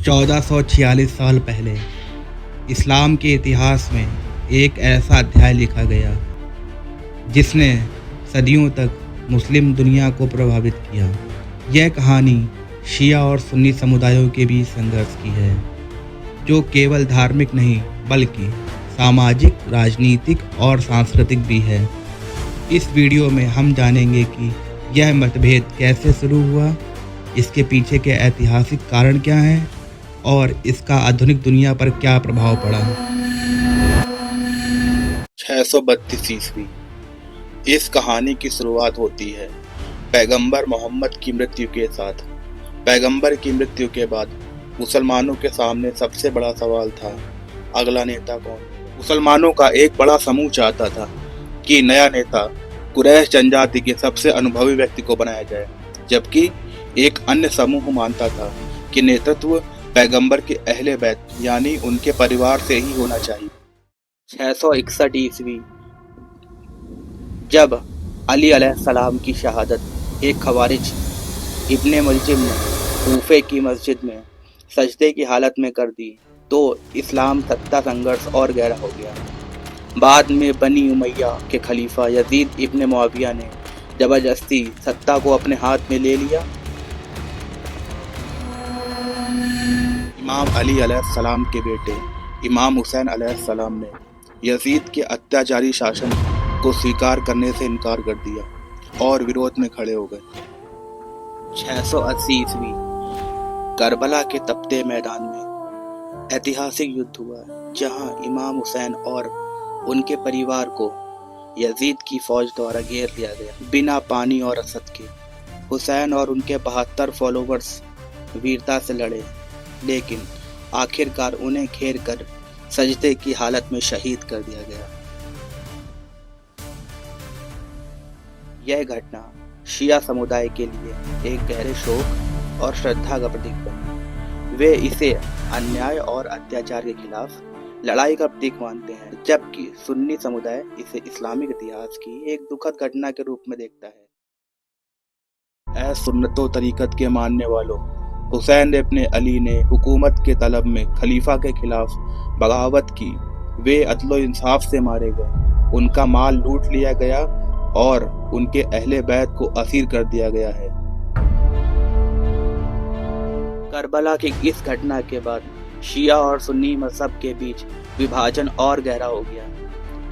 1446 साल पहले इस्लाम के इतिहास में एक ऐसा अध्याय लिखा गया जिसने सदियों तक मुस्लिम दुनिया को प्रभावित किया। यह कहानी शिया और सुन्नी समुदायों के बीच संघर्ष की है, जो केवल धार्मिक नहीं बल्कि सामाजिक, राजनीतिक और सांस्कृतिक भी है। इस वीडियो में हम जानेंगे कि यह मतभेद कैसे शुरू हुआ, इसके पीछे के ऐतिहासिक कारण क्या हैं और इसका आधुनिक दुनिया पर क्या प्रभाव पड़ा। 632 ईस्वी इस कहानी की शुरुआत होती है पैगंबर मोहम्मद की मृत्यु के साथ। पैगंबर की मृत्यु के बाद मुसलमानों के सामने सबसे बड़ा सवाल था, अगला नेता कौन। मुसलमानों का एक बड़ा समूह चाहता था कि नया नेता कुरैश जनजाति के सबसे अनुभवी व्यक्ति को बनाया जाए, जबकि एक अन्य समूह मानता था कि नेतृत्व पैगंबर के अहले बैत यानी उनके परिवार से ही होना चाहिए। 661 ईस्वी जब अली अलैहिस्सलाम की शहादत एक खवारिज इब्ने मुलजिम ने कूफे की मस्जिद में सजदे की हालत में कर दी, तो इस्लाम सत्ता संघर्ष और गहरा हो गया। बाद में बनी उमैया के खलीफा यजीद इब्ने मुआविया ने जबरदस्ती सत्ता को अपने हाथ में ले लिया। इमाम अली अलैहिस्सलाम के बेटे इमाम हुसैन अलैहिस्सलाम ने यजीद के अत्याचारी शासन को स्वीकार करने से इनकार कर दिया और विरोध में खड़े हो गए। 680 ईस्वी करबला के तपते मैदान में ऐतिहासिक युद्ध हुआ, जहां इमाम हुसैन और उनके परिवार को यजीद की फौज द्वारा घेर लिया गया। बिना पानी और रसद के हुसैन और उनके 72 फॉलोवर्स वीरता से लड़े, लेकिन आखिरकार उन्हें घेर कर सजदे की हालत में शहीद कर दिया गया। यह घटना शिया समुदाय के लिए एक गहरे शोक और श्रद्धा का प्रतीक बनी। वे इसे अन्याय और अत्याचार के खिलाफ लड़ाई का प्रतीक मानते हैं, जबकि सुन्नी समुदाय इसे इस्लामिक इतिहास की एक दुखद घटना के रूप में देखता है। ऐ सुन्नतो तरीकत के मानने वालों, हुसैन इब्ने अली ने हुकूमत के तलब में खलीफा के खिलाफ बगावत की। वे अदलो इंसाफ से मारे गए, उनका माल लूट लिया गया और उनके अहले बैत को असीर कर दिया गया है। करबला की इस घटना के बाद शिया और सुन्नी मजहब के बीच विभाजन और गहरा हो गया।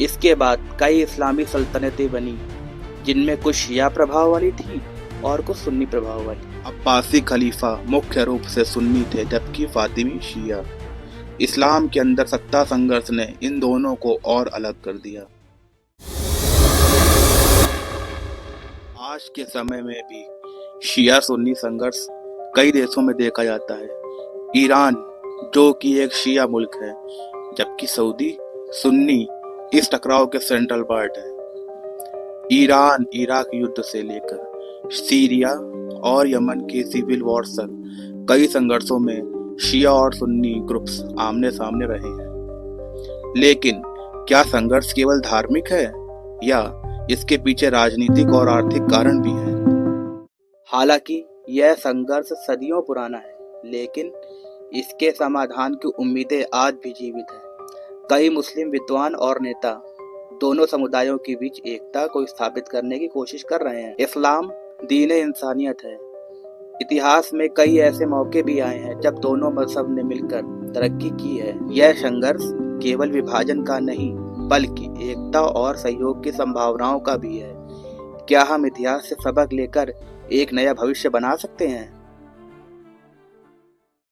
इसके बाद कई इस्लामी सल्तनतें बनी, जिनमें कुछ शिया प्रभाव वाली थी और कुछ सुन्नी प्रभाव वाली। अब्बासी खलीफा मुख्य रूप से सुन्नी थे, जबकि फातिमी शिया। इस्लाम के अंदर सत्ता संघर्ष ने इन दोनों को और अलग कर दिया। आज के समय में भी शिया सुन्नी संघर्ष कई देशों में देखा जाता है। ईरान, जो कि एक शिया मुल्क है, जबकि सऊदी सुन्नी इस टकराव के सेंट्रल पार्ट है। ईरान इराक युद्ध से लेकर सीरिया और यमन के सिविल वॉर तक कई संघर्षों में शिया और सुन्नी ग्रुप्स आमने सामने रहे हैं। लेकिन क्या संघर्ष केवल धार्मिक है या इसके पीछे राजनीतिक और आर्थिक कारण भी हैं? हालांकि यह संघर्ष सदियों पुराना है, लेकिन इसके समाधान की उम्मीदें आज भी जीवित हैं। कई मुस्लिम विद्वान और नेता दोनों समुदायों के बीच एकता को स्थापित करने की कोशिश कर रहे हैं। इस्लाम दीन इंसानियत है। इतिहास में कई ऐसे मौके भी आए हैं जब दोनों मजहब ने मिलकर तरक्की की है। यह संघर्ष केवल विभाजन का नहीं बल्कि एकता और सहयोग की संभावनाओं का भी है। क्या हम इतिहास से सबक लेकर एक नया भविष्य बना सकते हैं?